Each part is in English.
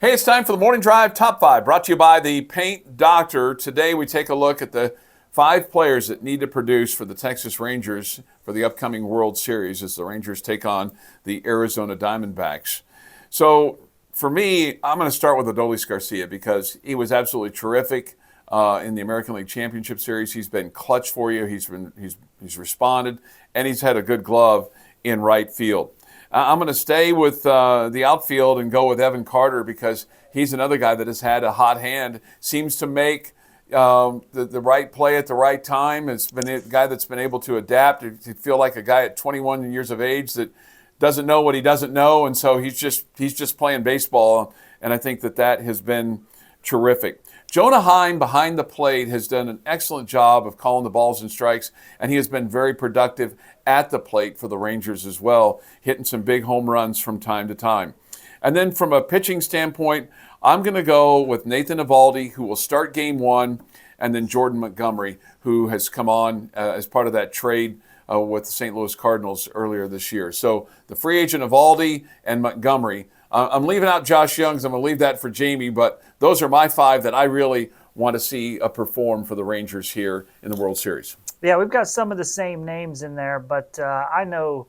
Hey, it's time for the Morning Drive Top 5, brought to you by the Paint Doctor. Today we take a look at the 5 players that need to produce for the Texas Rangers for the upcoming World Series as the Rangers take on the Arizona Diamondbacks. So for me, I'm going to start with Adolis Garcia because he was absolutely terrific in the American League Championship Series. He's been clutch for you. He's responded, and he's had a good glove in right field. I'm going to stay with the outfield and go with Evan Carter because he's another guy that has had a hot hand, seems to make the right play at the right time. It's been a guy that's been able to adapt. You feel like a guy at 21 years of age that doesn't know what he doesn't know, and so he's just playing baseball, and I think that has been terrific. Jonah Heim behind the plate has done an excellent job of calling the balls and strikes, and he has been very productive at the plate for the Rangers as well, hitting some big home runs from time to time. And then from a pitching standpoint, I'm going to go with Nathan Eovaldi, who will start Game 1, and then Jordan Montgomery, who has come on as part of that trade with the St. Louis Cardinals earlier this year. So the free agent Eovaldi and Montgomery. I'm leaving out Josh Young, so I'm going to leave that for Jamie, but those are my 5 that I really want to see perform for the Rangers here in the World Series. Yeah, we've got some of the same names in there, but I know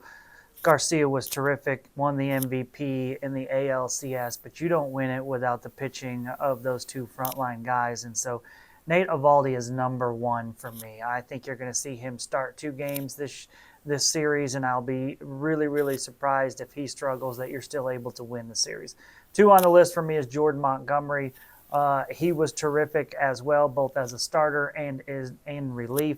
Garcia was terrific, won the MVP in the ALCS, but you don't win it without the pitching of those 2 frontline guys. And so Nate Eovaldi is number 1 for me. I think you're going to see him start 2 games this series, and I'll be really, really surprised if he struggles that you're still able to win the series. 2 on the list for me is Jordan Montgomery. He was terrific as well, both as a starter and in relief.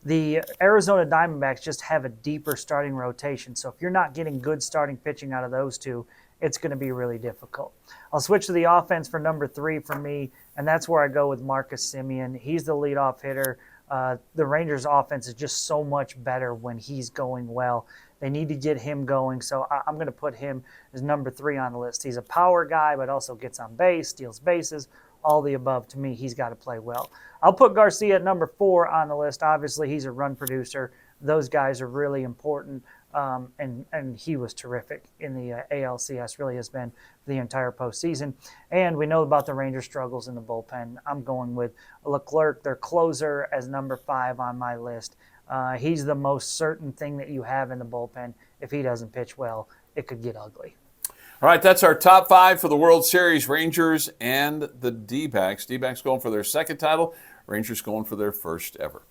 The Arizona Diamondbacks just have a deeper starting rotation, so if you're not getting good starting pitching out of those 2, it's going to be really difficult. I'll switch to the offense for number 3 for me, and that's where I go with Marcus Semien. He's the leadoff hitter. The Rangers' offense is just so much better when he's going well. They need to get him going, so I'm going to put him as number 3 on the list. He's a power guy, but also gets on base, steals bases, all the above. To me, he's got to play well. I'll put Garcia at number 4 on the list. Obviously, he's a run producer. Those guys are really important, and he was terrific in the ALCS, really has been the entire postseason. And we know about the Rangers' struggles in the bullpen. I'm going with Leclerc, their closer, as number 5 on my list. He's the most certain thing that you have in the bullpen. If he doesn't pitch well, it could get ugly. All right, that's our top 5 for the World Series, Rangers and the D-backs. D-backs going for their 2nd title, Rangers going for their 1st ever.